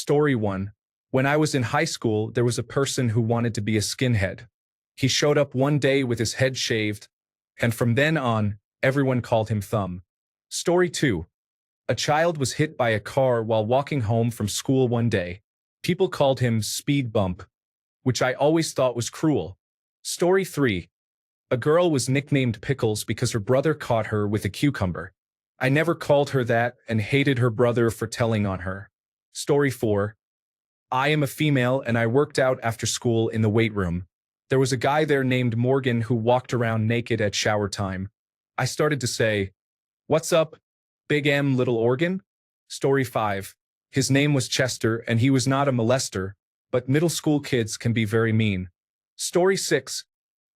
Story 1. When I was in high school, there was a person who wanted to be a skinhead. He showed up one day with his head shaved, and from then on, everyone called him Thumb. Story 2. A child was hit by a car while walking home from school one day. People called him Speed Bump, which I always thought was cruel. Story 3. A girl was nicknamed Pickles because her brother caught her with a cucumber. I never called her that and hated her brother for telling on her. Story 4. I am a female and I worked out after school in the weight room. There was a guy there named Morgan who walked around naked at shower time. I started to say, "What's up, Big M Little Organ?" Story 5. His name was Chester and he was not a molester, but middle school kids can be very mean. Story 6.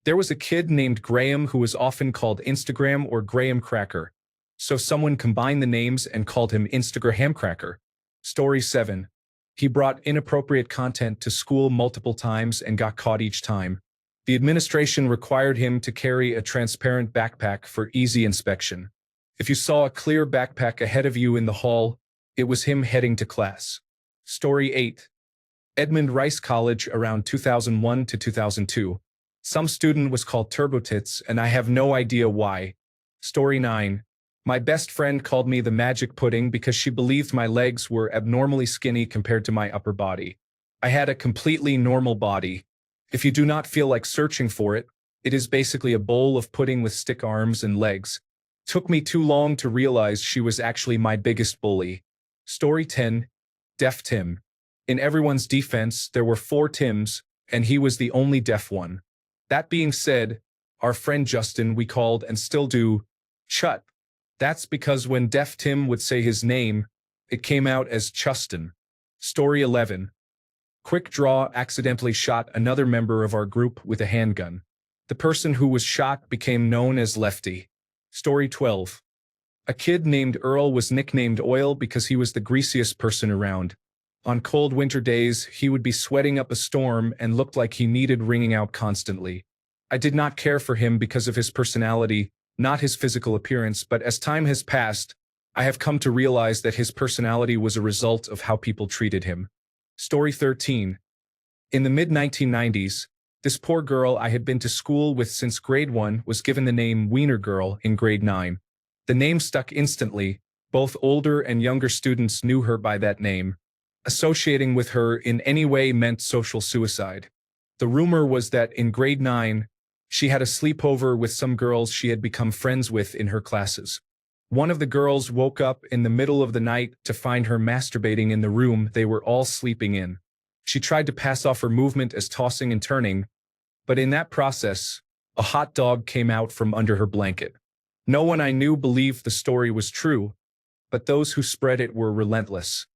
There was a kid named Graham who was often called Instagram or Graham Cracker. So someone combined the names and called him Instagram Cracker. Story 7. He brought inappropriate content to school multiple times and got caught each time. The administration required him to carry a transparent backpack for easy inspection. If you saw a clear backpack ahead of you in the hall, it was him heading to class. Story 8. Edmund Rice College around 2001 to 2002. Some student was called Turbo Tits, and I have no idea why. Story 9. My best friend called me the magic pudding because she believed my legs were abnormally skinny compared to my upper body. I had a completely normal body. If you do not feel like searching for it, it is basically a bowl of pudding with stick arms and legs. Took me too long to realize she was actually my biggest bully. Story 10. Deaf Tim. In everyone's defense, there were 4 Tims, and he was the only deaf one. That being said, our friend Justin we called and still do, Chut. That's because when Deaf Tim would say his name, it came out as Chustin. Story 11. Quick Draw accidentally shot another member of our group with a handgun. The person who was shot became known as Lefty. Story 12. A kid named Earl was nicknamed Oil because he was the greasiest person around. On cold winter days, he would be sweating up a storm and looked like he needed wringing out constantly. I did not care for him because of his personality, not his physical appearance, but as time has passed, I have come to realize that his personality was a result of how people treated him. Story 13. In the mid-1990s, this poor girl I had been to school with since grade 1 was given the name Wiener Girl in grade 9. The name stuck instantly. Both older and younger students knew her by that name. Associating with her in any way meant social suicide. The rumor was that in grade 9, she had a sleepover with some girls she had become friends with in her classes. One of the girls woke up in the middle of the night to find her masturbating in the room they were all sleeping in. She tried to pass off her movement as tossing and turning, but in that process, a hot dog came out from under her blanket. No one I knew believed the story was true, but those who spread it were relentless.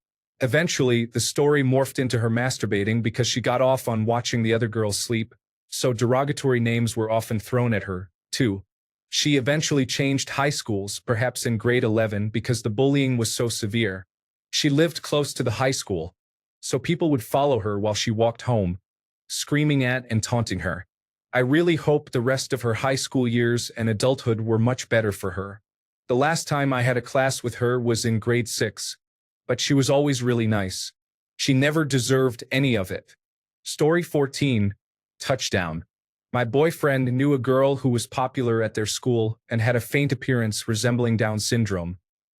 Eventually, the story morphed into her masturbating because she got off on watching the other girls sleep, so derogatory names were often thrown at her, too. She eventually changed high schools, perhaps in grade 11, because the bullying was so severe. She lived close to the high school, so people would follow her while she walked home, screaming at and taunting her. I really hope the rest of her high school years and adulthood were much better for her. The last time I had a class with her was in grade 6, but she was always really nice. She never deserved any of it. Story 14. Touchdown. My boyfriend knew a girl who was popular at their school and had a faint appearance resembling Down syndrome.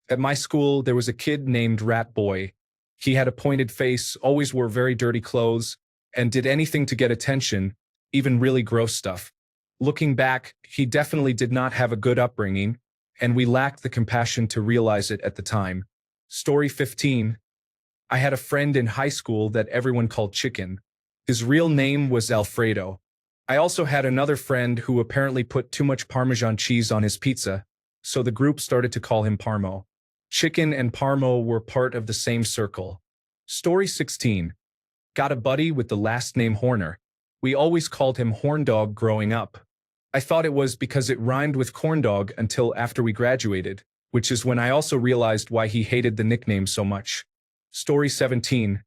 At my school, there was a kid named Rat Boy. He had a pointed face, always wore very dirty clothes, and did anything to get attention, even really gross stuff. Looking back, he definitely did not have a good upbringing, and we lacked the compassion to realize it at the time. Story 15. I had a friend in high school that everyone called Chicken. His real name was Alfredo. I also had another friend who apparently put too much Parmesan cheese on his pizza, so the group started to call him Parmo. Chicken and Parmo were part of the same circle. Story 16. Got a buddy with the last name Horner. We always called him Horndog growing up. I thought it was because it rhymed with corndog until after we graduated, which is when I also realized why he hated the nickname so much. Story 17.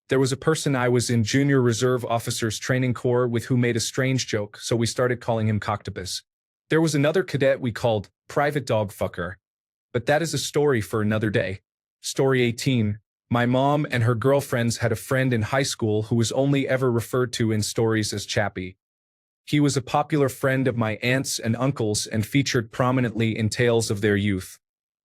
There was a person I was in Junior Reserve Officers Training Corps with who made a strange joke, so we started calling him Coctopus. There was another cadet we called Private Dog Fucker. But that is a story for another day. Story 18. My mom and her girlfriends had a friend in high school who was only ever referred to in stories as Chappie. He was a popular friend of my aunts and uncles and featured prominently in tales of their youth.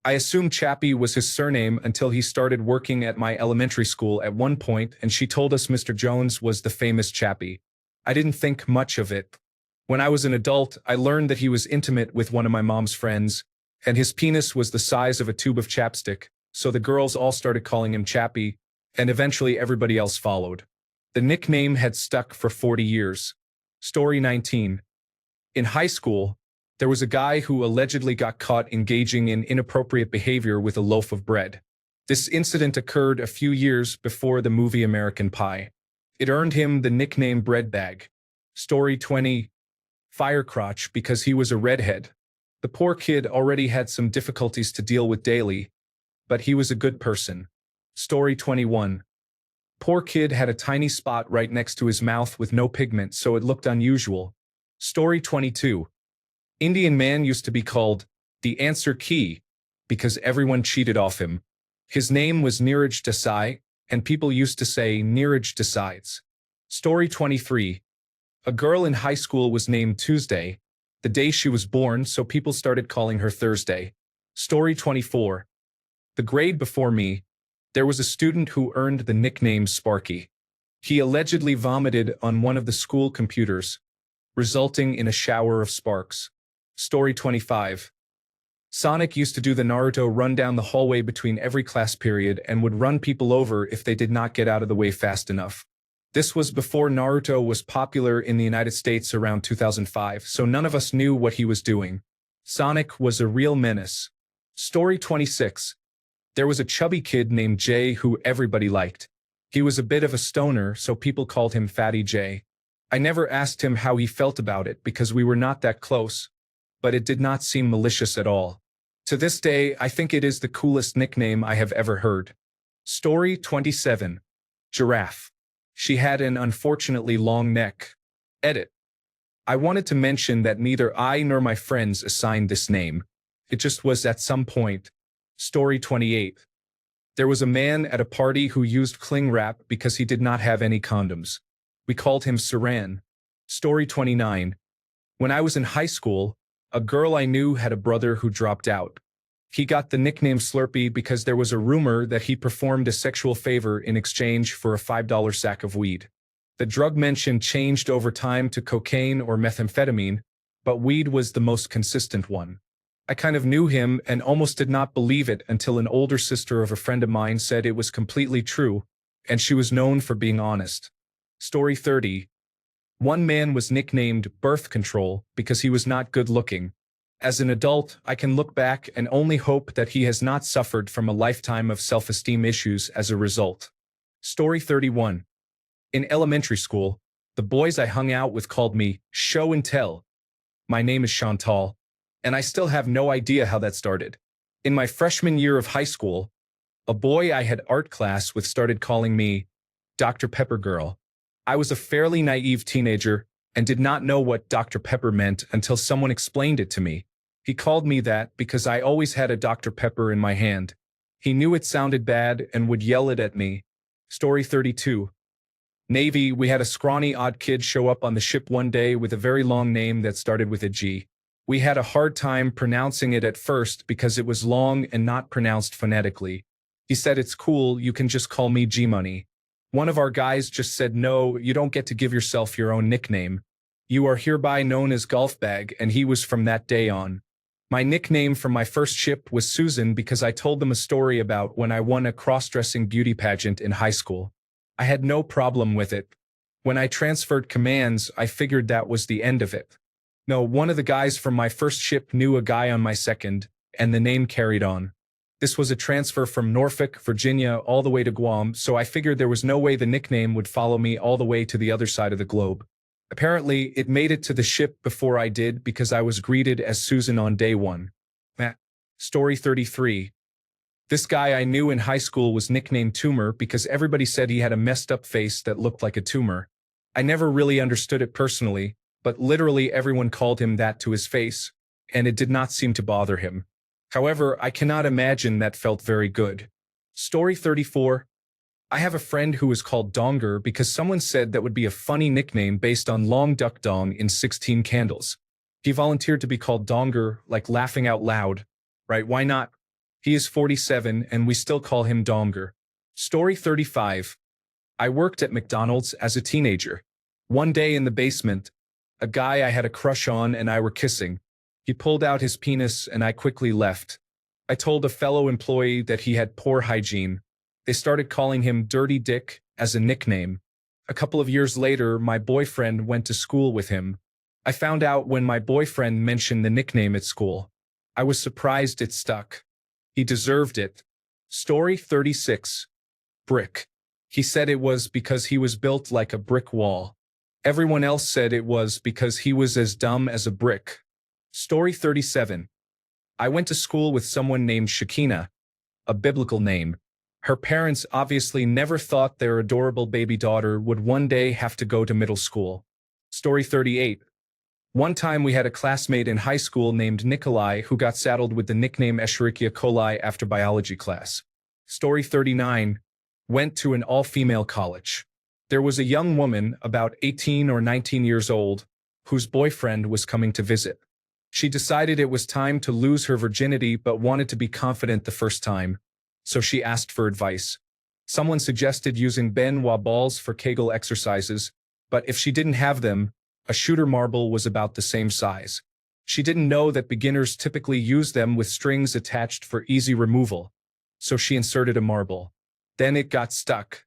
I assumed Chappie was his surname until he started working at my elementary school at one point and she told us Mr. Jones was the famous Chappie. I didn't think much of it. When I was an adult, I learned that he was intimate with one of my mom's friends, and his penis was the size of a tube of chapstick, so the girls all started calling him Chappie, and eventually everybody else followed. The nickname had stuck for 40 years. Story 19. In high school, there was a guy who allegedly got caught engaging in inappropriate behavior with a loaf of bread. This incident occurred a few years before the movie American Pie. It earned him the nickname Bread Bag. Story 20. Firecrotch because he was a redhead. The poor kid already had some difficulties to deal with daily, but he was a good person. Story 21. Poor kid had a tiny spot right next to his mouth with no pigment, so it looked unusual. Story 22. Indian man used to be called the answer key because everyone cheated off him. His name was Neeraj Desai, and people used to say Neeraj decides. Story 23. A girl in high school was named Tuesday, the day she was born, so people started calling her Thursday. Story 24. The grade before me, there was a student who earned the nickname Sparky. He allegedly vomited on one of the school computers, resulting in a shower of sparks. Story 25. Sonic used to do the Naruto run down the hallway between every class period and would run people over if they did not get out of the way fast enough. This was before Naruto was popular in the United States around 2005, so none of us knew what he was doing. Sonic was a real menace. Story 26. There was a chubby kid named Jay who everybody liked. He was a bit of a stoner, so people called him Fatty Jay. I never asked him how he felt about it because we were not that close, but it did not seem malicious at all. To this day, I think it is the coolest nickname I have ever heard. Story 27. Giraffe. She had an unfortunately long neck. Edit. I wanted to mention that neither I nor my friends assigned this name. It just was at some point. Story 28. There was a man at a party who used cling wrap because he did not have any condoms. We called him Saran. Story 29. When I was in high school, a girl I knew had a brother who dropped out. He got the nickname Slurpee because there was a rumor that he performed a sexual favor in exchange for a $5 sack of weed. The drug mention changed over time to cocaine or methamphetamine, but weed was the most consistent one. I kind of knew him and almost did not believe it until an older sister of a friend of mine said it was completely true, and she was known for being honest. Story 30. One man was nicknamed Birth Control because he was not good looking. As an adult, I can look back and only hope that he has not suffered from a lifetime of self-esteem issues as a result. Story 31. In elementary school, the boys I hung out with called me Show and Tell. My name is Chantal, and I still have no idea how that started. In my freshman year of high school, a boy I had art class with started calling me Dr. Pepper Girl. I was a fairly naive teenager and did not know what Dr. Pepper meant until someone explained it to me. He called me that because I always had a Dr. Pepper in my hand. He knew it sounded bad and would yell it at me. Story 32. Navy, we had a scrawny odd kid show up on the ship one day with a very long name that started with a G. We had a hard time pronouncing it at first because it was long and not pronounced phonetically. He said, "It's cool, you can just call me G-Money." One of our guys just said, "No, you don't get to give yourself your own nickname. You are hereby known as Golf Bag," and he was from that day on. My nickname from my first ship was Susan because I told them a story about when I won a cross-dressing beauty pageant in high school. I had no problem with it. When I transferred commands, I figured that was the end of it. No, one of the guys from my first ship knew a guy on my second, and the name carried on. This was a transfer from Norfolk, Virginia, all the way to Guam, so I figured there was no way the nickname would follow me all the way to the other side of the globe. Apparently, it made it to the ship before I did because I was greeted as Susan on day one. Story 33. This guy I knew in high school was nicknamed Tumor because everybody said he had a messed up face that looked like a tumor. I never really understood it personally, but literally everyone called him that to his face, and it did not seem to bother him. However, I cannot imagine that felt very good. Story 34. I have a friend who is called Donger because someone said that would be a funny nickname based on Long Duck Dong in 16 Candles. He volunteered to be called Donger, like laughing out loud. Right, why not? He is 47 and we still call him Donger. Story 35. I worked at McDonald's as a teenager. One day in the basement, a guy I had a crush on and I were kissing. He pulled out his penis and I quickly left. I told a fellow employee that he had poor hygiene. They started calling him Dirty Dick as a nickname. A couple of years later, my boyfriend went to school with him. I found out when my boyfriend mentioned the nickname at school. I was surprised it stuck. He deserved it. Story 36. Brick. He said it was because he was built like a brick wall. Everyone else said it was because he was as dumb as a brick. Story 37. I went to school with someone named Shekinah, a biblical name. Her parents obviously never thought their adorable baby daughter would one day have to go to middle school. Story 38. One time we had a classmate in high school named Nikolai who got saddled with the nickname Escherichia coli after biology class. Story 39. Went to an all-female college. There was a young woman, about 18 or 19 years old, whose boyfriend was coming to visit. She decided it was time to lose her virginity but wanted to be confident the first time, so she asked for advice. Someone suggested using Ben Wa balls for Kegel exercises, but if she didn't have them, a shooter marble was about the same size. She didn't know that beginners typically use them with strings attached for easy removal, so she inserted a marble. Then it got stuck.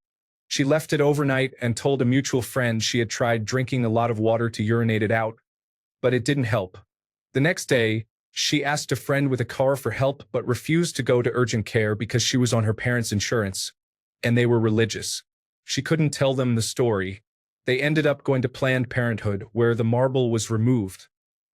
She left it overnight and told a mutual friend she had tried drinking a lot of water to urinate it out, but it didn't help. The next day, she asked a friend with a car for help but refused to go to urgent care because she was on her parents' insurance, and they were religious. She couldn't tell them the story. They ended up going to Planned Parenthood, where the marble was removed.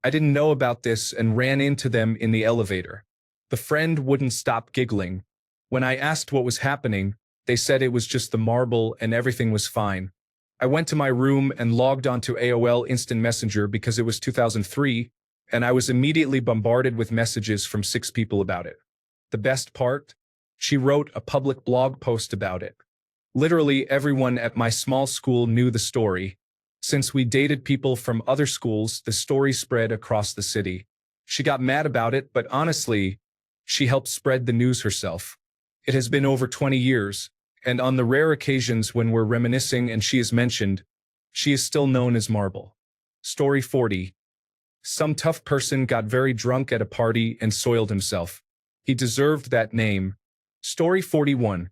I didn't know about this and ran into them in the elevator. The friend wouldn't stop giggling. When I asked what was happening, they said it was just the marble and everything was fine. I went to my room and logged onto AOL Instant Messenger because it was 2003, and I was immediately bombarded with messages from 6 people about it. The best part? She wrote a public blog post about it. Literally everyone at my small school knew the story. Since we dated people from other schools, the story spread across the city. She got mad about it, but honestly, she helped spread the news herself. It has been over 20 years, and on the rare occasions when we're reminiscing and she is mentioned, she is still known as Marble. Story 40. Some tough person got very drunk at a party and soiled himself. He deserved that name. Story 41.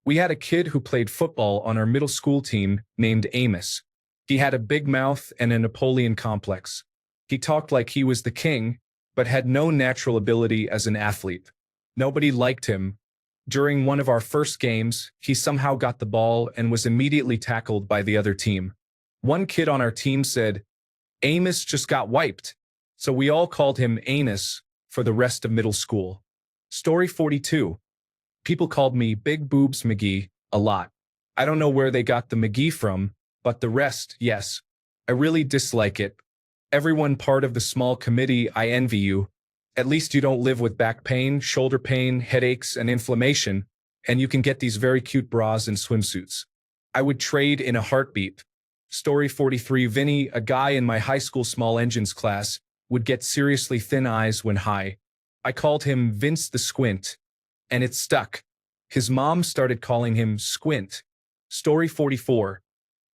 We had a kid who played football on our middle school team named Amos. He had a big mouth and a Napoleon complex. He talked like he was the king, but had no natural ability as an athlete. Nobody liked him. During one of our first games, he somehow got the ball and was immediately tackled by the other team. One kid on our team said, "Amos just got wiped," so we all called him Anus for the rest of middle school. Story 42. People called me Big Boobs McGee a lot. I don't know where they got the McGee from, but the rest, yes. I really dislike it. Everyone part of the small committee, I envy you. At least you don't live with back pain, shoulder pain, headaches, and inflammation, and you can get these very cute bras and swimsuits. I would trade in a heartbeat. Story 43. Vinny, a guy in my high school small engines class, would get seriously thin eyes when high. I called him Vince the Squint, and it stuck. His mom started calling him Squint. Story 44.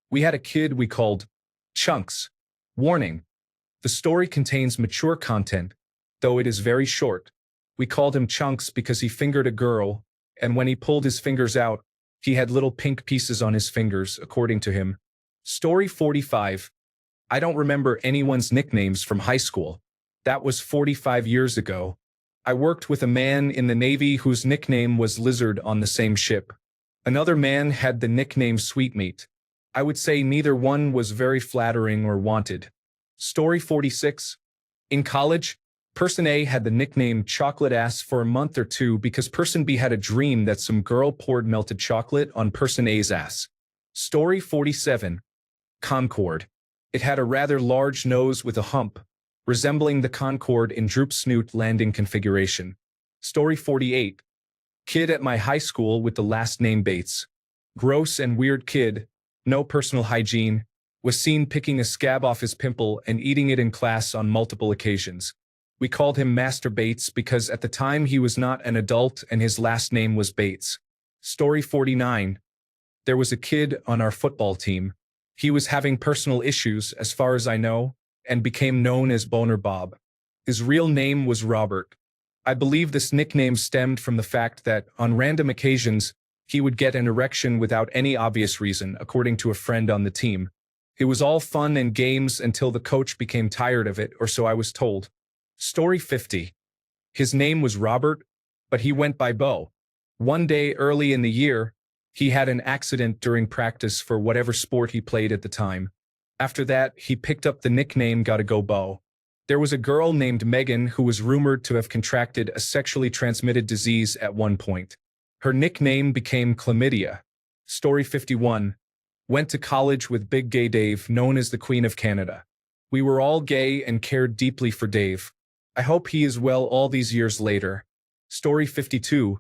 We had a kid we called Chunks. Warning. The story contains mature content, though it is very short. We called him Chunks because he fingered a girl, and when he pulled his fingers out, he had little pink pieces on his fingers, according to him. Story 45. I don't remember anyone's nicknames from high school. That was 45 years ago. I worked with a man in the Navy whose nickname was Lizard on the same ship. Another man had the nickname Sweetmeat. I would say neither one was very flattering or wanted. Story 46. In college, Person A had the nickname Chocolate Ass for a month or two because Person B had a dream that some girl poured melted chocolate on Person A's ass. Story 47. Concorde. It had a rather large nose with a hump, resembling the Concorde in Droop Snoot landing configuration. Story 48. Kid at my high school with the last name Bates. Gross and weird kid, no personal hygiene, was seen picking a scab off his pimple and eating it in class on multiple occasions. We called him Master Bates because at the time he was not an adult and his last name was Bates. Story 49. There was a kid on our football team. He was having personal issues, as far as I know, and became known as Boner Bob. His real name was Robert. I believe this nickname stemmed from the fact that, on random occasions, he would get an erection without any obvious reason, according to a friend on the team. It was all fun and games until the coach became tired of it, or so I was told. Story 50. His name was Robert, but he went by Bo. One day early in the year, he had an accident during practice for whatever sport he played at the time. After that, he picked up the nickname Gotta Go Bo. There was a girl named Megan who was rumored to have contracted a sexually transmitted disease at one point. Her nickname became Chlamydia. Story 51. Went to college with Big Gay Dave, known as the Queen of Canada. We were all gay and cared deeply for Dave. I hope he is well all these years later. Story 52.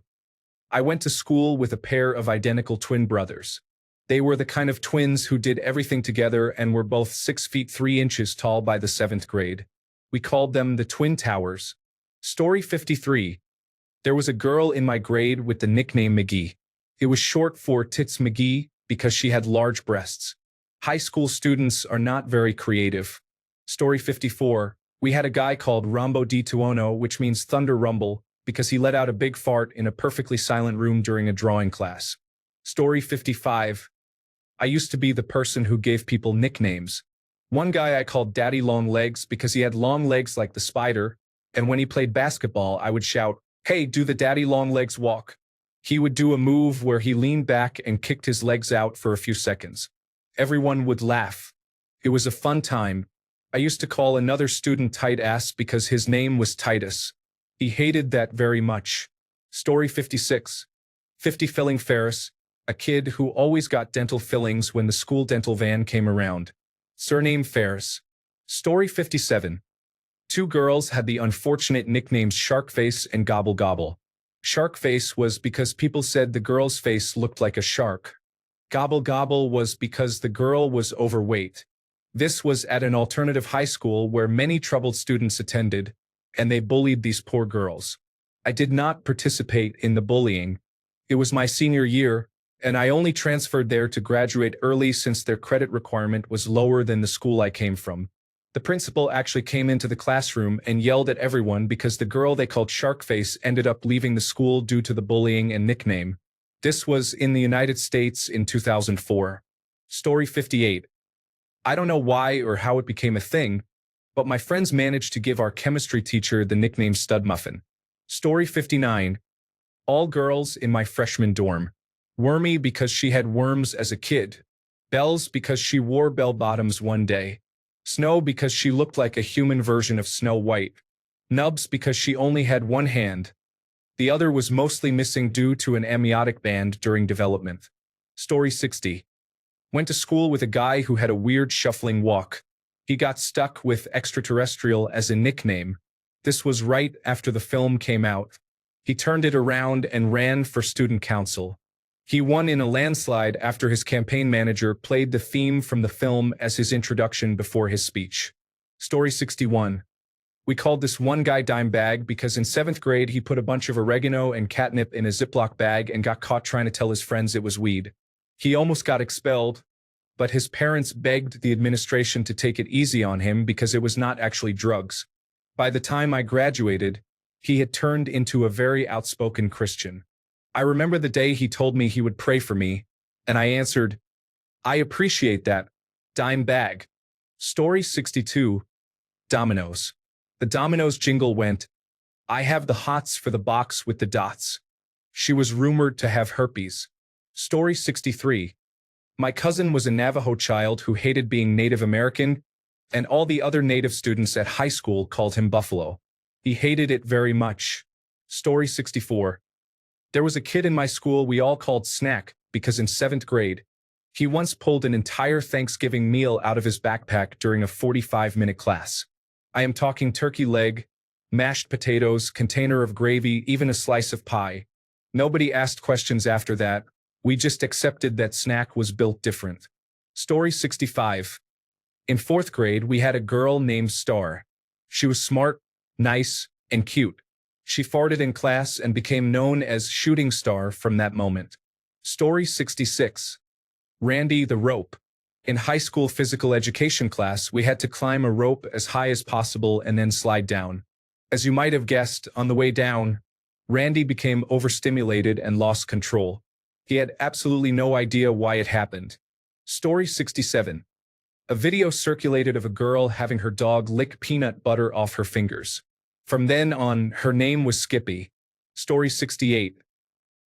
I went to school with a pair of identical twin brothers. They were the kind of twins who did everything together and were both 6 feet 3 inches tall by the 7th grade. We called them the Twin Towers. Story 53. There was a girl in my grade with the nickname McGee. It was short for Tits McGee because she had large breasts. High school students are not very creative. Story 54. We had a guy called Rambo di Tuono, which means thunder rumble, because he let out a big fart in a perfectly silent room during a drawing class. Story 55. I used to be the person who gave people nicknames. One guy I called Daddy Long Legs because he had long legs like the spider, and when he played basketball, I would shout, "Hey, do the Daddy Long Legs walk." He would do a move where he leaned back and kicked his legs out for a few seconds. Everyone would laugh. It was a fun time. I used to call another student Tight Ass because his name was Titus. He hated that very much. Story 56. 50 Filling Ferris, a kid who always got dental fillings when the school dental van came around. Surname Ferris. Story 57. Two girls had the unfortunate nicknames Sharkface and Gobble Gobble. Sharkface was because people said the girl's face looked like a shark. Gobble Gobble was because the girl was overweight. This was at an alternative high school where many troubled students attended, and they bullied these poor girls. I did not participate in the bullying. It was my senior year, and I only transferred there to graduate early since their credit requirement was lower than the school I came from. The principal actually came into the classroom and yelled at everyone because the girl they called Sharkface ended up leaving the school due to the bullying and nickname. This was in the United States in 2004. Story 58. I don't know why or how it became a thing, but my friends managed to give our chemistry teacher the nickname Stud Muffin. Story 59. All girls in my freshman dorm. Wormy because she had worms as a kid. Bells because she wore bell-bottoms one day. Snow because she looked like a human version of Snow White. Nubs because she only had one hand. The other was mostly missing due to an amniotic band during development. Story 60. Went to school with a guy who had a weird shuffling walk. He got stuck with extraterrestrial as a nickname. This was right after the film came out. He turned it around and ran for student council. He won in a landslide after his campaign manager played the theme from the film as his introduction before his speech. Story 61. We called this one guy Dime Bag because in 7th grade he put a bunch of oregano and catnip in a Ziploc bag and got caught trying to tell his friends it was weed. He almost got expelled, but his parents begged the administration to take it easy on him because it was not actually drugs. By the time I graduated, he had turned into a very outspoken Christian. I remember the day he told me he would pray for me, and I answered, "I appreciate that, Dime Bag." Story 62. Dominoes. The Dominoes jingle went, "I have the hots for the box with the dots." She was rumored to have herpes. Story 63. My cousin was a Navajo child who hated being Native American, and all the other Native students at high school called him Buffalo. He hated it very much. Story 64. There was a kid in my school we all called Snack because in 7th grade, he once pulled an entire Thanksgiving meal out of his backpack during a 45-minute class. I am talking turkey leg, mashed potatoes, container of gravy, even a slice of pie. Nobody asked questions after that. We just accepted that snack was built different. Story 65. In fourth grade, we had a girl named Star. She was smart, nice, and cute. She farted in class and became known as Shooting Star from that moment. Story 66. Randy the Rope. In high school physical education class, we had to climb a rope as high as possible and then slide down. As you might have guessed, on the way down, Randy became overstimulated and lost control. He had absolutely no idea why it happened. Story 67. A video circulated of a girl having her dog lick peanut butter off her fingers. From then on, her name was Skippy. Story 68.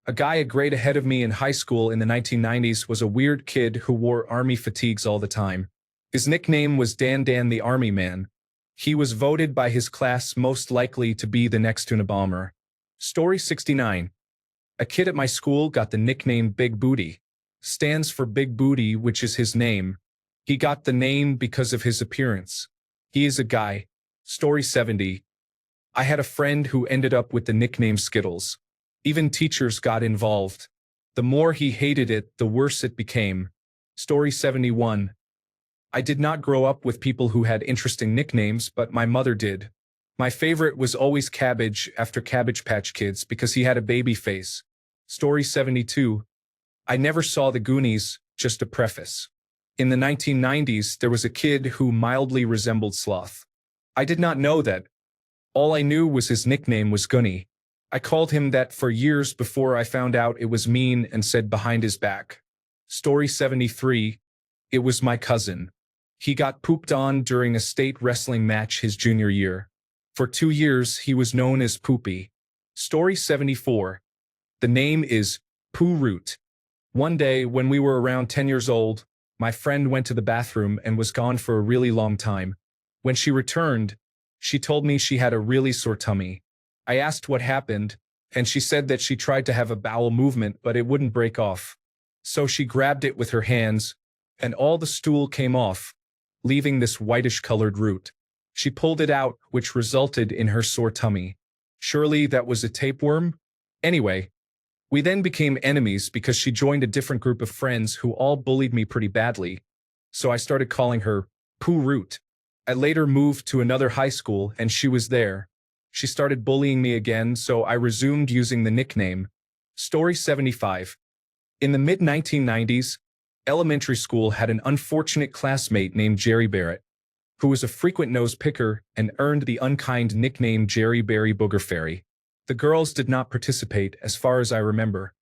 A guy a grade ahead of me in high school in the 1990s was a weird kid who wore army fatigues all the time. His nickname was Dan the Army Man. He was voted by his class most likely to be the next Unabomber. Story 69. A kid at my school got the nickname Big Booty. Stands for Big Booty, which is his name. He got the name because of his appearance. He is a guy. Story 70. I had a friend who ended up with the nickname Skittles. Even teachers got involved. The more he hated it, the worse it became. Story 71. I did not grow up with people who had interesting nicknames, but my mother did. My favorite was always Cabbage after Cabbage Patch Kids because he had a baby face. Story 72. I never saw the Goonies, just a preface. In the 1990s, there was a kid who mildly resembled Sloth. I did not know that. All I knew was his nickname was Goonie. I called him that for years before I found out it was mean and said behind his back. Story 73. It was my cousin. He got pooped on during a state wrestling match his junior year. For 2 years, he was known as Poopy. Story 74. The name is Poo Root. One day, when we were around 10 years old, my friend went to the bathroom and was gone for a really long time. When she returned, she told me she had a really sore tummy. I asked what happened, and she said that she tried to have a bowel movement, but it wouldn't break off. So she grabbed it with her hands, and all the stool came off, leaving this whitish-colored root. She pulled it out, which resulted in her sore tummy. Surely that was a tapeworm? Anyway, we then became enemies because she joined a different group of friends who all bullied me pretty badly. So I started calling her Poo Root. I later moved to another high school, and she was there. She started bullying me again, so I resumed using the nickname. Story 75. In the mid-1990s, elementary school had an unfortunate classmate named Jerry Barrett, who was a frequent nose picker and earned the unkind nickname Jerry Berry Booger Fairy. The girls did not participate, as far as I remember.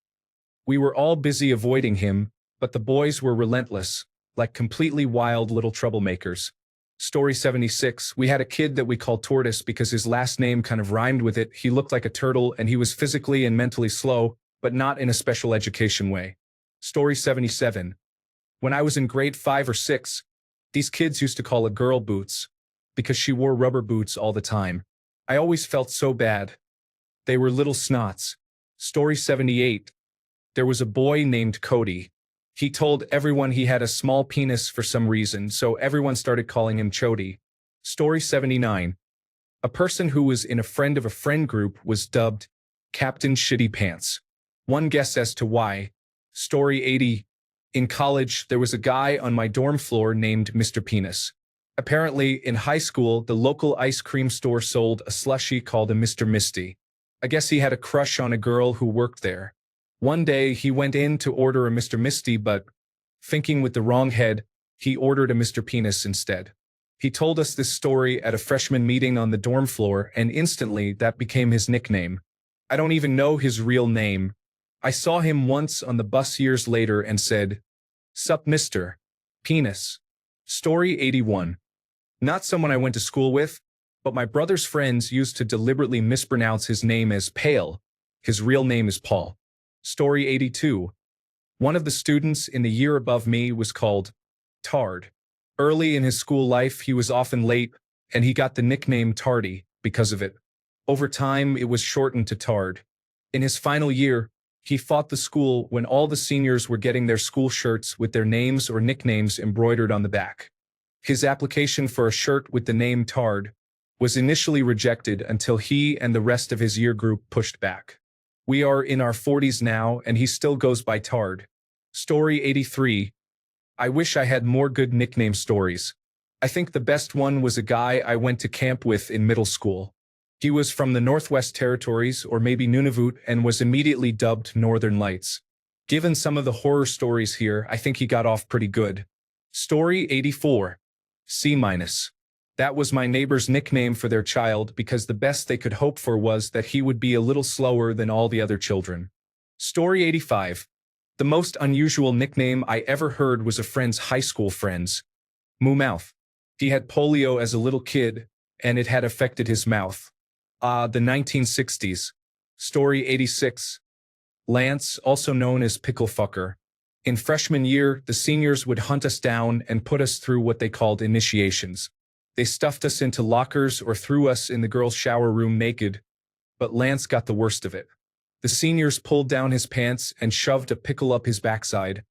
We were all busy avoiding him, but the boys were relentless, like completely wild little troublemakers. Story 76. We had a kid that we called Tortoise because his last name kind of rhymed with it. He looked like a turtle and he was physically and mentally slow, but not in a special education way. Story 77. When I was in grade 5 or 6, these kids used to call a girl Boots because she wore rubber boots all the time. I always felt so bad. They were little snots. Story 78. There was a boy named Cody. He told everyone he had a small penis for some reason, so everyone started calling him Chody. Story 79. A person who was in a friend of a friend group was dubbed Captain Shitty Pants. One guess as to why. Story 80. In college, there was a guy on my dorm floor named Mr. Penis. Apparently, in high school, the local ice cream store sold a slushie called a Mr. Misty. I guess he had a crush on a girl who worked there. One day, he went in to order a Mr. Misty, but, thinking with the wrong head, he ordered a Mr. Penis instead. He told us this story at a freshman meeting on the dorm floor, and instantly that became his nickname. I don't even know his real name. I saw him once on the bus years later and said, "Sup, Mr. Penis." Story 81. Not someone I went to school with, but my brother's friends used to deliberately mispronounce his name as Pale. His real name is Paul. Story 82. One of the students in the year above me was called Tard. Early in his school life, he was often late, and he got the nickname Tardy because of it. Over time, it was shortened to Tard. In his final year, he fought the school when all the seniors were getting their school shirts with their names or nicknames embroidered on the back. His application for a shirt with the name Tard was initially rejected until he and the rest of his year group pushed back. We are in our 40s now, and he still goes by Tard. Story 83. I wish I had more good nickname stories. I think the best one was a guy I went to camp with in middle school. He was from the Northwest Territories, or maybe Nunavut, and was immediately dubbed Northern Lights. Given some of the horror stories here, I think he got off pretty good. Story 84. C-. That was my neighbor's nickname for their child because the best they could hope for was that he would be a little slower than all the other children. Story 85. The most unusual nickname I ever heard was a friend's high school friend's. Moo Mouth. He had polio as a little kid, and it had affected his mouth. The 1960s. Story 86. Lance, also known as Pickle Fucker. In freshman year, the seniors would hunt us down and put us through what they called initiations. They stuffed us into lockers or threw us in the girls' shower room naked, but Lance got the worst of it. The seniors pulled down his pants and shoved a pickle up his backside,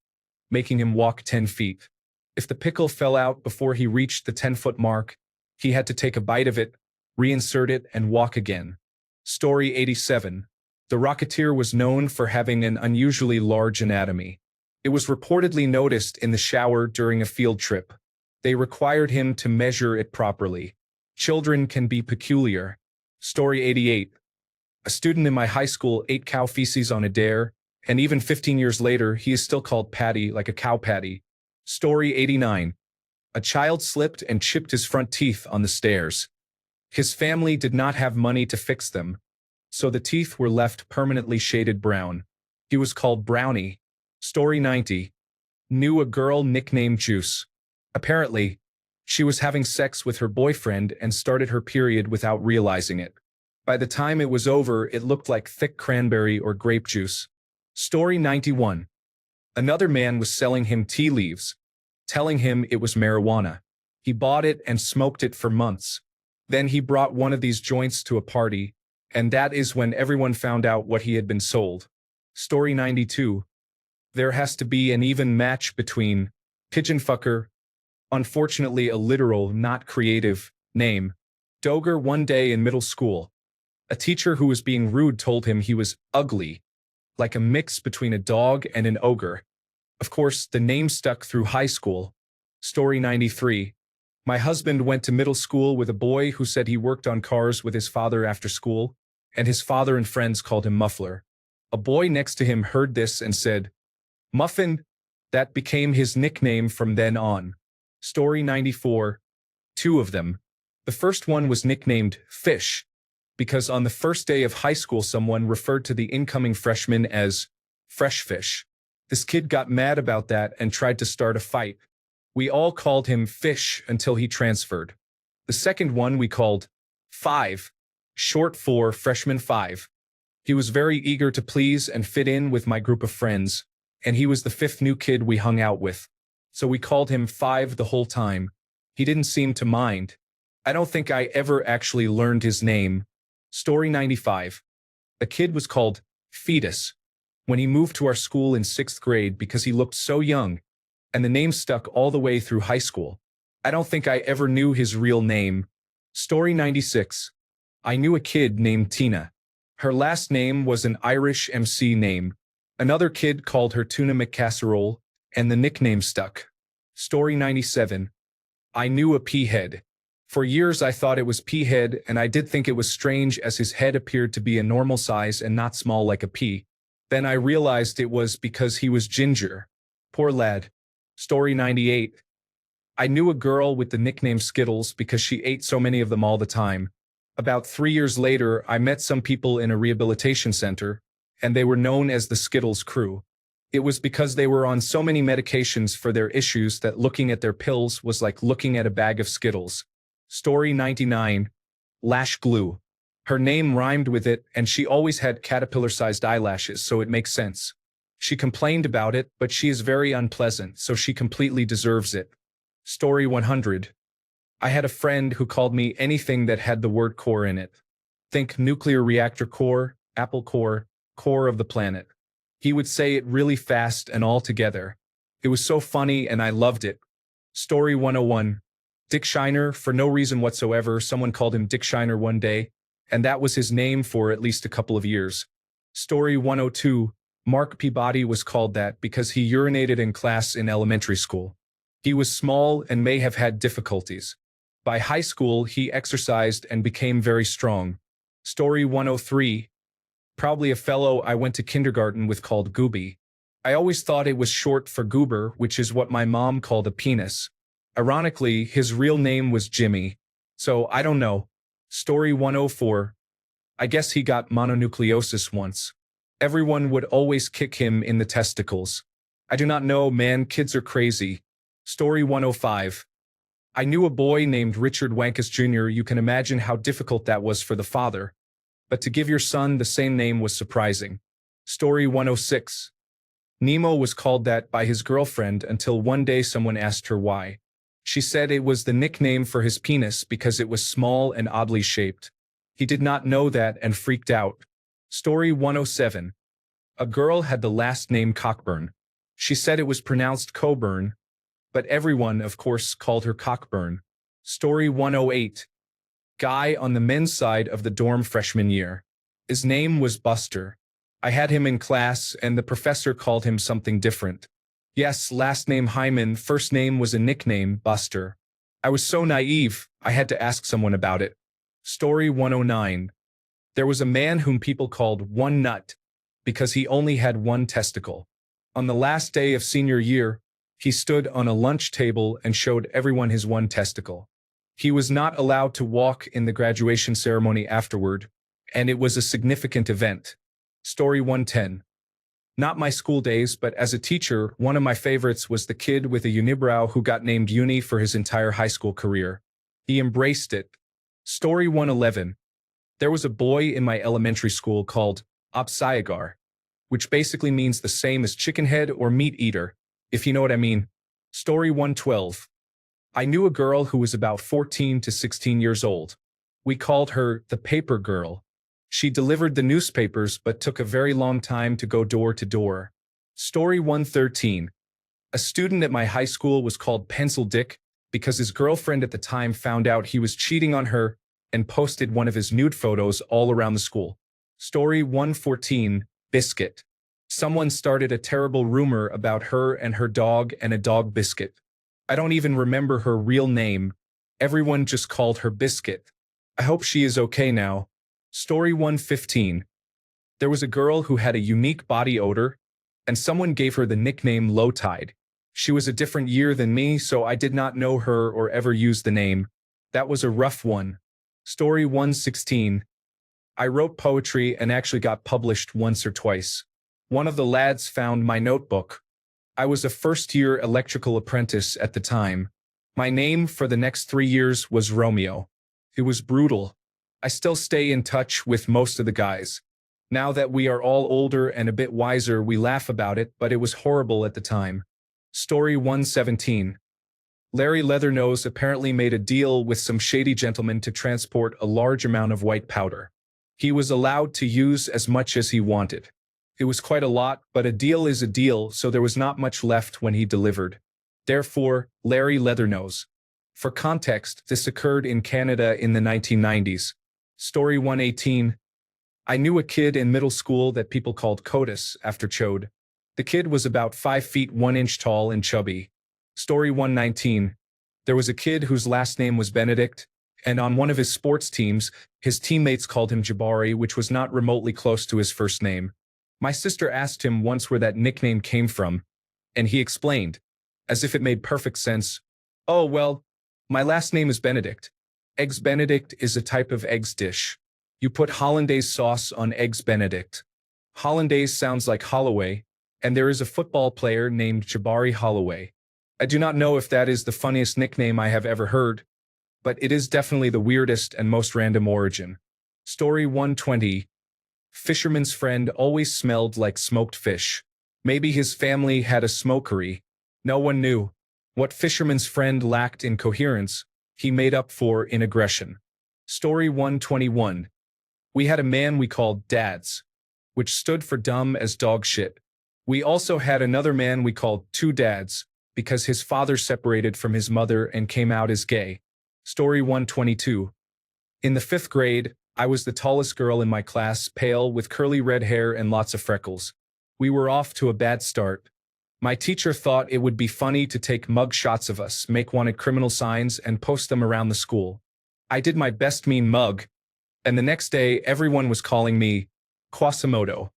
making him walk 10 feet. If the pickle fell out before he reached the 10-foot mark, he had to take a bite of it, reinsert it, and walk again. Story 87. The Rocketeer was known for having an unusually large anatomy. It was reportedly noticed in the shower during a field trip. They required him to measure it properly. Children can be peculiar. Story 88. A student in my high school ate cow feces on a dare, and even 15 years later, he is still called Patty, like a cow patty. Story 89. A child slipped and chipped his front teeth on the stairs. His family did not have money to fix them, so the teeth were left permanently shaded brown. He was called Brownie. Story 90. Knew a girl nicknamed Juice. Apparently, she was having sex with her boyfriend and started her period without realizing it. By the time it was over, it looked like thick cranberry or grape juice. Story 91. Another man was selling him tea leaves, telling him it was marijuana. He bought it and smoked it for months. Then he brought one of these joints to a party, and that is when everyone found out what he had been sold. Story 92. There has to be an even match between Pigeon Fucker, unfortunately a literal, not creative, name, Doger. One day in middle school, a teacher who was being rude told him he was ugly, like a mix between a dog and an ogre. Of course, the name stuck through high school. Story 93. My husband went to middle school with a boy who said he worked on cars with his father after school, and his father and friends called him Muffler. A boy next to him heard this and said, Muffin. That became his nickname from then on. Story 94. Two of them. The first one was nicknamed Fish, because on the first day of high school someone referred to the incoming freshman as Fresh Fish. This kid got mad about that and tried to start a fight. We all called him Fish until he transferred. The second one we called Five, short for Freshman 5. He was very eager to please and fit in with my group of friends, and he was the fifth new kid we hung out with. So we called him Five the whole time. He didn't seem to mind. I don't think I ever actually learned his name. Story 95. The kid was called Fetus when he moved to our school in 6th grade because he looked so young, and the name stuck all the way through high school. I don't think I ever knew his real name. Story 96. I knew a kid named Tina. Her last name was an Irish MC name. Another kid called her Tuna McCasserole, and the nickname stuck. Story 97. I knew a peahead. For years I thought it was peahead, and I did think it was strange as his head appeared to be a normal size and not small like a pea. Then I realized it was because he was ginger. Poor lad. Story 98. I knew a girl with the nickname Skittles because she ate so many of them all the time. About 3 years later, I met some people in a rehabilitation center, and they were known as the Skittles crew. It was because they were on so many medications for their issues that looking at their pills was like looking at a bag of Skittles. Story 99. Lash Glue. Her name rhymed with it, and she always had caterpillar-sized eyelashes, so it makes sense. She complained about it, but she is very unpleasant, so she completely deserves it. Story 100. I had a friend who called me anything that had the word core in it. Think nuclear reactor core, apple core, core of the planet. He would say it really fast and all together. It was so funny and I loved it. Story 101. Dick Shiner, for no reason whatsoever, someone called him Dick Shiner one day, and that was his name for at least a couple of years. Story 102. Mark Peabody was called that because he urinated in class in elementary school. He was small and may have had difficulties. By high school, he exercised and became very strong. Story 103. Probably a fellow I went to kindergarten with called Gooby. I always thought it was short for goober, which is what my mom called a penis. Ironically, his real name was Jimmy. So I don't know. Story 104. I guess he got mononucleosis once. Everyone would always kick him in the testicles. I do not know, man, kids are crazy. Story 105. I knew a boy named Richard Wankus Jr. You can imagine how difficult that was for the father. But to give your son the same name was surprising. Story 106. Nemo was called that by his girlfriend until one day someone asked her why. She said it was the nickname for his penis because it was small and oddly shaped. He did not know that and freaked out. Story 107. A girl had the last name Cockburn. She said it was pronounced Coburn, but everyone, of course, called her Cockburn. Story 108. Guy on the men's side of the dorm freshman year. His name was Buster. I had him in class and the professor called him something different. Yes, last name Hyman, first name was a nickname, Buster. I was so naive, I had to ask someone about it. Story 109. There was a man whom people called One Nut because he only had one testicle. On the last day of senior year, he stood on a lunch table and showed everyone his one testicle. He was not allowed to walk in the graduation ceremony afterward, and it was a significant event. Story 110. Not my school days, but as a teacher, one of my favorites was the kid with a unibrow who got named Uni for his entire high school career. He embraced it. Story 111. There was a boy in my elementary school called Opsiagar, which basically means the same as chicken head or meat eater, if you know what I mean. Story 112. I knew a girl who was about 14 to 16 years old. We called her the paper girl. She delivered the newspapers but took a very long time to go door to door. Story 113. A student at my high school was called Pencil Dick because his girlfriend at the time found out he was cheating on her and posted one of his nude photos all around the school. Story 114. Biscuit. Someone started a terrible rumor about her and her dog and a dog Biscuit. I don't even remember her real name. Everyone just called her Biscuit. I hope she is okay now. Story 115. There was a girl who had a unique body odor, and someone gave her the nickname Low Tide. She was a different year than me, so I did not know her or ever use the name. That was a rough one. Story 116. I wrote poetry and actually got published once or twice. One of the lads found my notebook. I was a first-year electrical apprentice at the time. My name for the next 3 years was Romeo. It was brutal. I still stay in touch with most of the guys. Now that we are all older and a bit wiser, we laugh about it, but it was horrible at the time. Story 117. Larry Leathernose apparently made a deal with some shady gentleman to transport a large amount of white powder. He was allowed to use as much as he wanted. It was quite a lot, but a deal is a deal, so there was not much left when he delivered. Therefore, Larry Leathernose. For context, this occurred in Canada in the 1990s. Story 118. I knew a kid in middle school that people called CODIS after Chode. The kid was about 5 feet 1 inch tall and chubby. Story 119. There was a kid whose last name was Benedict, and on one of his sports teams, his teammates called him Jabari, which was not remotely close to his first name. My sister asked him once where that nickname came from, and he explained, as if it made perfect sense. Oh, well, my last name is Benedict. Eggs Benedict is a type of eggs dish. You put hollandaise sauce on eggs Benedict. Hollandaise sounds like Holloway, and there is a football player named Jabari Holloway. I do not know if that is the funniest nickname I have ever heard, but it is definitely the weirdest and most random origin. Story 120. Fisherman's friend always smelled like smoked fish. Maybe his family had a smokery. No one knew. What fisherman's friend lacked in coherence, he made up for in aggression. Story 121. We had a man we called Dads, which stood for dumb as dog shit. We also had another man we called Two Dads, because his father separated from his mother and came out as gay. Story 122. In the 5th grade, I was the tallest girl in my class, pale, with curly red hair and lots of freckles. We were off to a bad start. My teacher thought it would be funny to take mug shots of us, make wanted criminal signs, and post them around the school. I did my best mean mug, and the next day everyone was calling me Quasimodo.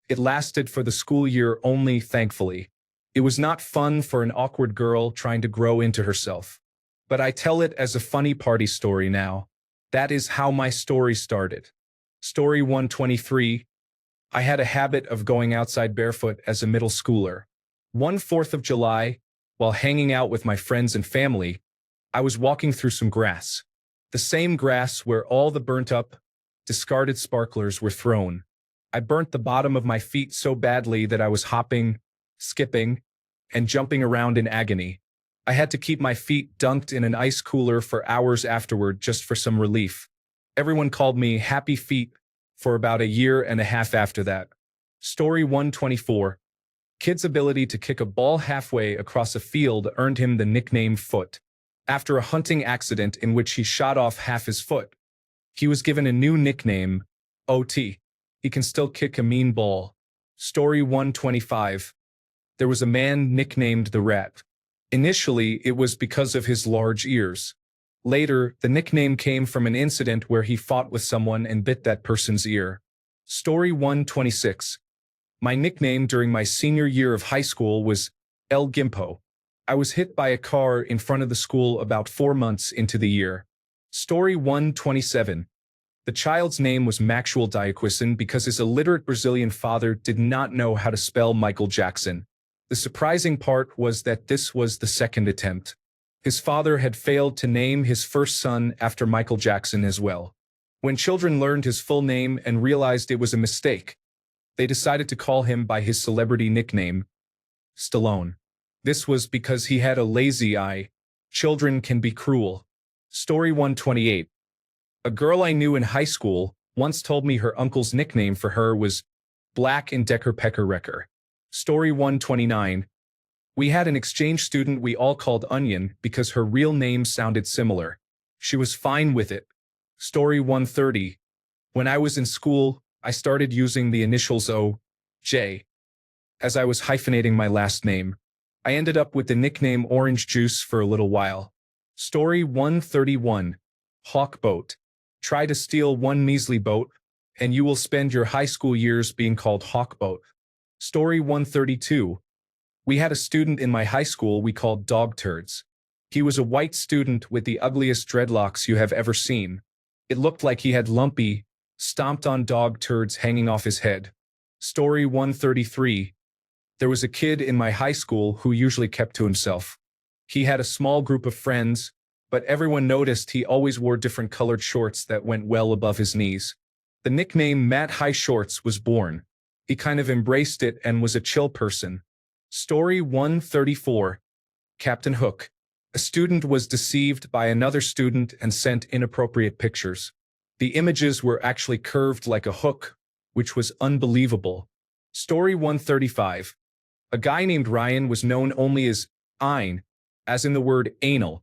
It lasted for the school year only, thankfully. It was not fun for an awkward girl trying to grow into herself. But I tell it as a funny party story now. That is how my story started. Story 123. I had a habit of going outside barefoot as a middle schooler. One 4th of July, while hanging out with my friends and family, I was walking through some grass. The same grass where all the burnt-up, discarded sparklers were thrown. I burnt the bottom of my feet so badly that I was hopping, skipping, and jumping around in agony. I had to keep my feet dunked in an ice cooler for hours afterward just for some relief. Everyone called me Happy Feet for about a year and a half after that. Story 124. Kid's ability to kick a ball halfway across a field earned him the nickname Foot. After a hunting accident in which he shot off half his foot, he was given a new nickname, OT. He can still kick a mean ball. Story 125. There was a man nicknamed the Rat. Initially, it was because of his large ears. Later, the nickname came from an incident where he fought with someone and bit that person's ear. Story 126. My nickname during my senior year of high school was El Gimpo. I was hit by a car in front of the school about 4 months into the year. Story 127. The child's name was Maxwell Diaquison because his illiterate Brazilian father did not know how to spell Michael Jackson. The surprising part was that this was the second attempt. His father had failed to name his first son after Michael Jackson as well. When children learned his full name and realized it was a mistake, they decided to call him by his celebrity nickname, Stallone. This was because he had a lazy eye. Children can be cruel. Story 128. A girl I knew in high school once told me her uncle's nickname for her was Black and Decker Pecker Wrecker. Story 129. We had an exchange student we all called Onion because her real name sounded similar. She was fine with it. Story 130. When I was in school, I started using the initials O.J. as I was hyphenating my last name. I ended up with the nickname Orange Juice for a little while. Story 131. Hawk Boat. Try to steal one measly boat, and you will spend your high school years being called Hawk Boat. Story 132. We had a student in my high school we called Dog Turds. He was a white student with the ugliest dreadlocks you have ever seen. It looked like he had lumpy, stomped-on dog turds hanging off his head. Story 133. There was a kid in my high school who usually kept to himself. He had a small group of friends, but everyone noticed he always wore different colored shorts that went well above his knees. The nickname Matt High Shorts was born. He kind of embraced it and was a chill person. Story 134. Captain Hook. A student was deceived by another student and sent inappropriate pictures. The images were actually curved like a hook, which was unbelievable. Story 135. A guy named Ryan was known only as Ein, as in the word anal,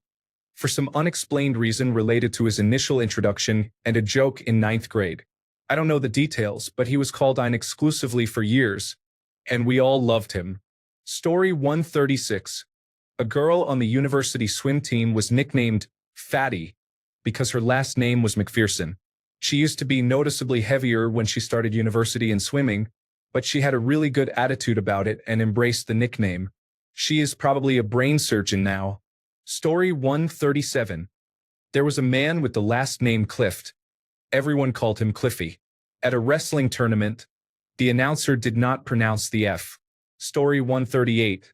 for some unexplained reason related to his initial introduction and a joke in 9th grade. I don't know the details, but he was called Ein exclusively for years, and we all loved him. Story 136. A girl on the university swim team was nicknamed Fatty because her last name was McPherson. She used to be noticeably heavier when she started university in swimming, but she had a really good attitude about it and embraced the nickname. She is probably a brain surgeon now. Story 137. There was a man with the last name Clift. Everyone called him Cliffy. At a wrestling tournament, the announcer did not pronounce the F. Story 138.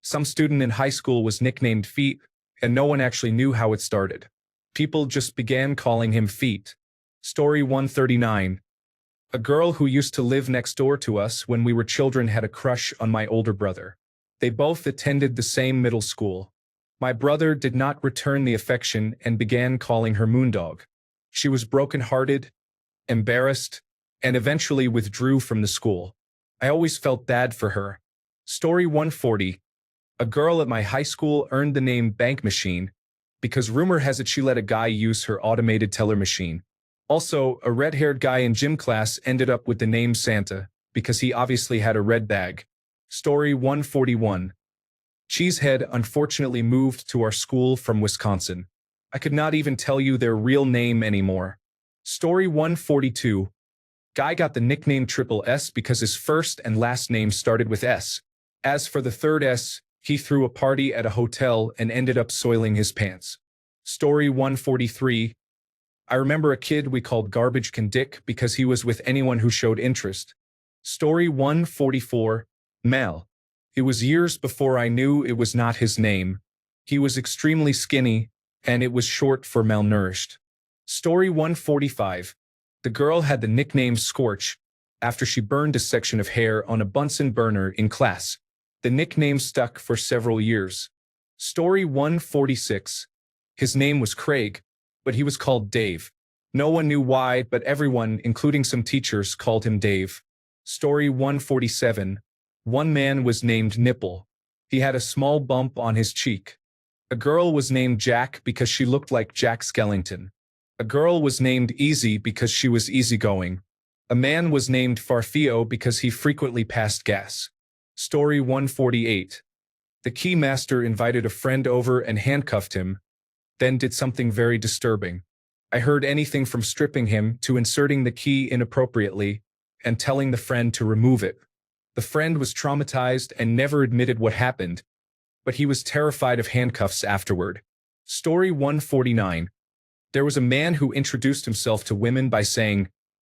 Some student in high school was nicknamed Feet, and no one actually knew how it started. People just began calling him Feet. Story 139. A girl who used to live next door to us when we were children had a crush on my older brother. They both attended the same middle school. My brother did not return the affection and began calling her Moondog. She was broken-hearted, embarrassed, and eventually withdrew from the school. I always felt bad for her. Story 140. A girl at my high school earned the name Bank Machine because rumor has it she let a guy use her automated teller machine. Also, a red-haired guy in gym class ended up with the name Santa because he obviously had a red bag. Story 141. Cheesehead unfortunately moved to our school from Wisconsin. I could not even tell you their real name anymore. Story 142. Guy got the nickname Triple S because his first and last name started with S. As for the third S, he threw a party at a hotel and ended up soiling his pants. Story 143. I remember a kid we called Garbage Can Dick because he was with anyone who showed interest. Story 144. Mel. It was years before I knew it was not his name. He was extremely skinny, and it was short for malnourished. Story 145. The girl had the nickname Scorch after she burned a section of hair on a Bunsen burner in class. The nickname stuck for several years. Story 146. His name was Craig, but he was called Dave. No one knew why, but everyone, including some teachers, called him Dave. Story 147. One man was named Nipple. He had a small bump on his cheek. A girl was named Jack because she looked like Jack Skellington. A girl was named Easy because she was easygoing. A man was named Farfio because he frequently passed gas. Story 148. The keymaster invited a friend over and handcuffed him, then did something very disturbing. I heard anything from stripping him to inserting the key inappropriately and telling the friend to remove it. The friend was traumatized and never admitted what happened, but he was terrified of handcuffs afterward. Story 149. There was a man who introduced himself to women by saying,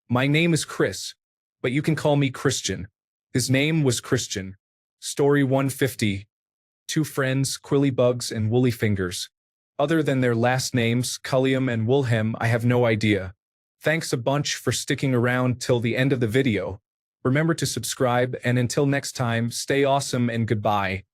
"My name is Chris, but you can call me Christian." His name was Christian. Story 150. Two friends, Quillybugs and Woolly Fingers. Other than their last names, Culliam and Woolhem, I have no idea. Thanks a bunch for sticking around till the end of the video. Remember to subscribe, and until next time, stay awesome and goodbye.